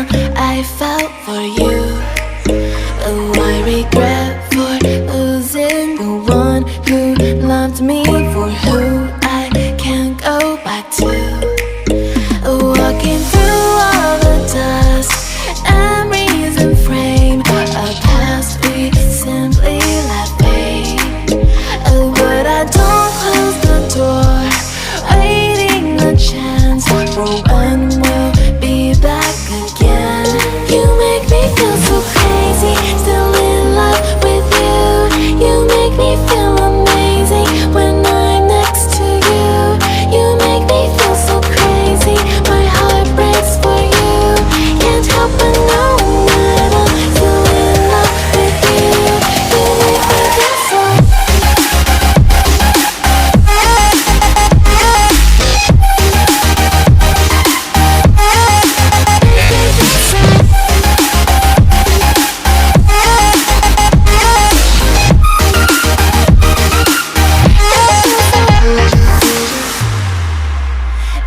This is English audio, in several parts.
down I felt for you. Oh, I regret for losing the one who loved me, for who I can't go back to. Walking through all the dust, memories and frame, a past we simply let fade. Oh, but I don't close the door, waiting a chance for when we'll be back again. You make me feel so crazy, still in love with you. You make me feel amazing when I'm next to you. You make me feel so crazy, my heart breaks for you. Can't help but know that I'm still in love with you. You make me feel so.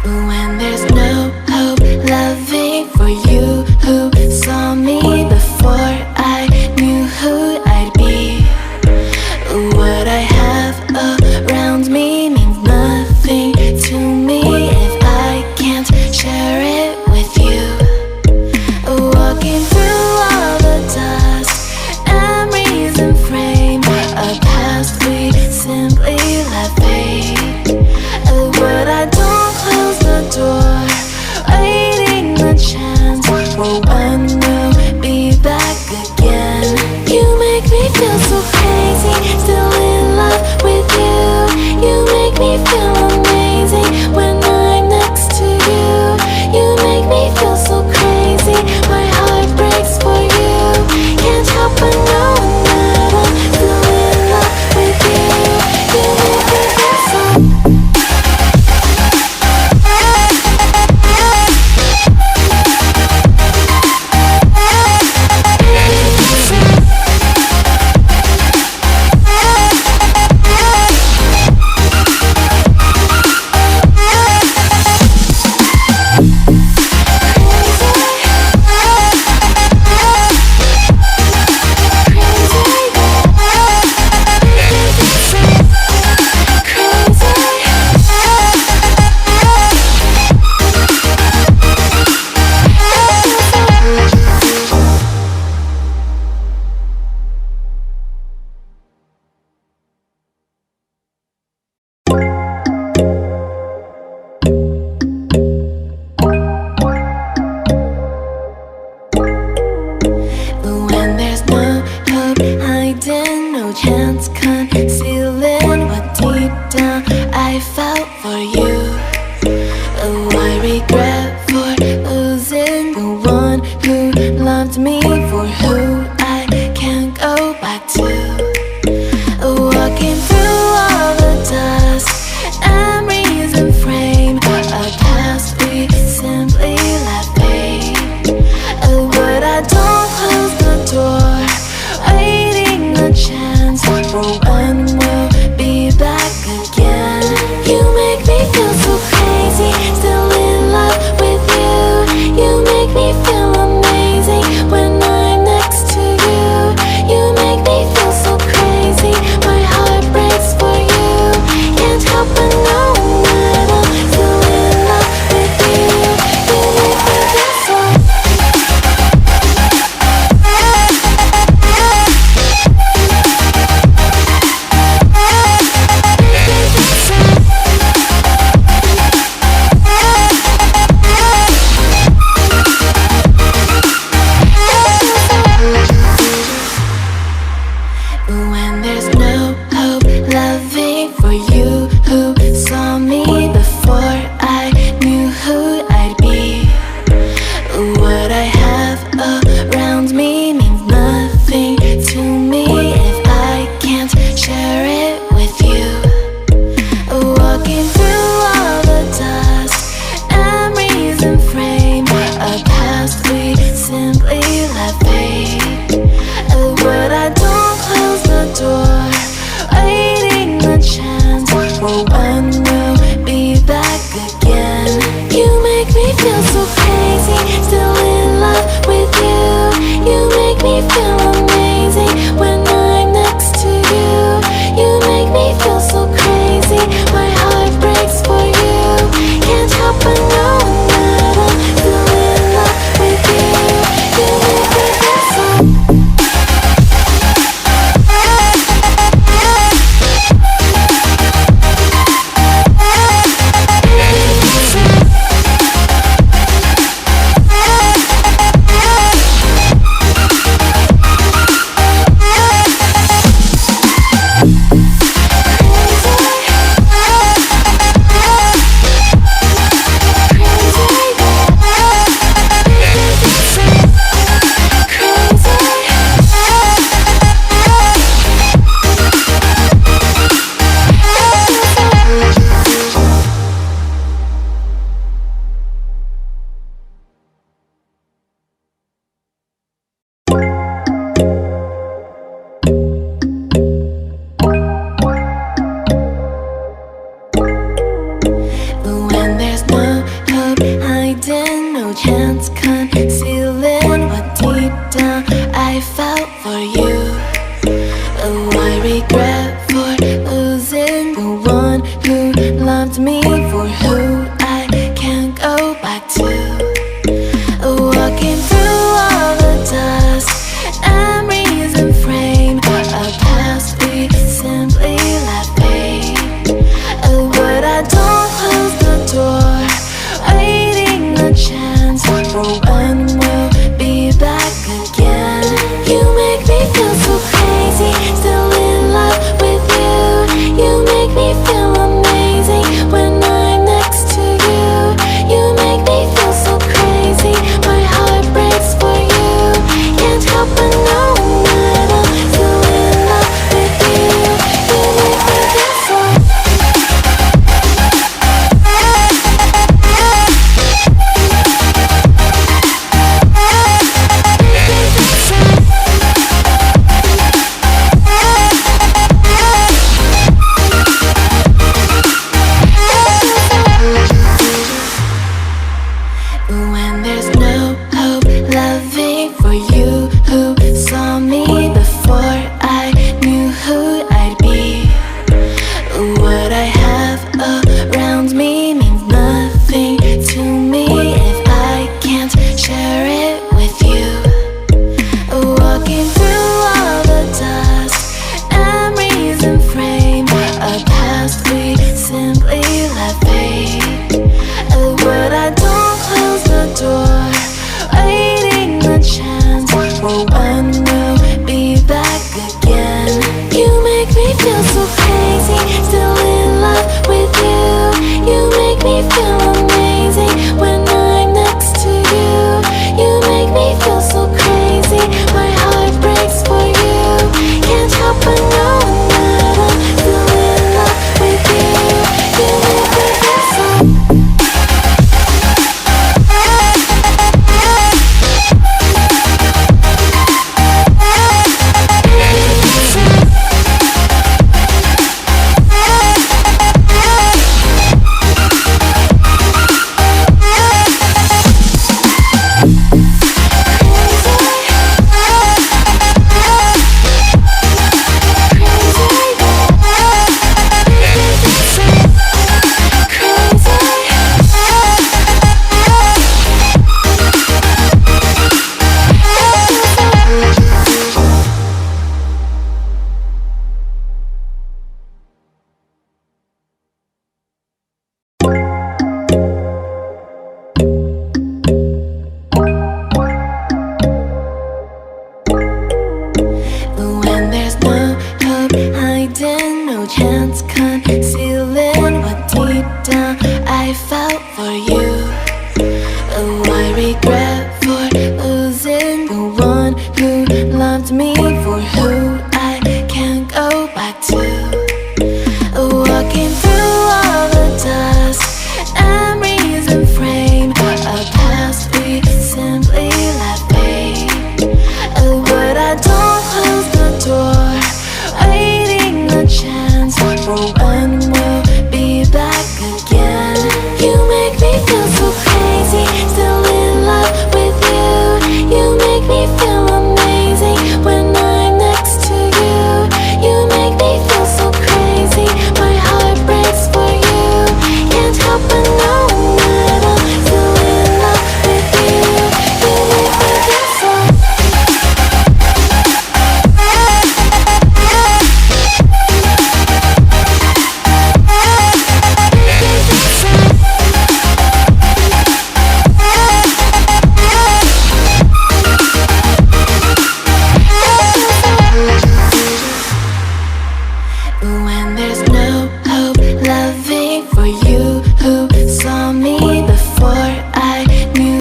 When there's no hope, loving for you who saw me before I knew who I'd be. What I have around me means nothing to me if I can't share it with you. Walking through all the dust, memories and frame, a past we simply let fade. But I don't close the door, waiting a chance for when we'll be back again. You make me feel so crazy, still in love with you. You make me feel amazing when I'm next to you. You make me feel so crazy, my heart breaks for you. Can't help but know that I'm still in love with you. You make me feel so. When there's no hope, hiding, no chance concealing what deep down I felt for you. Oh, I regret for losing the one who loved me, for who I can't go back to. Walking through all the dust, memories and frame, a past we simply let fade. But I don't close the door, waiting a chance for when we'll be back again. You make me feel so crazy, still in love with you. You make me feel amazing when I'm next to you. You make me feel so crazy, my heart breaks for you. Can't help but know that I'm still in love with you. You make me feel so. When there's no hope, loving for you who saw me before I knew who I'd be. What I have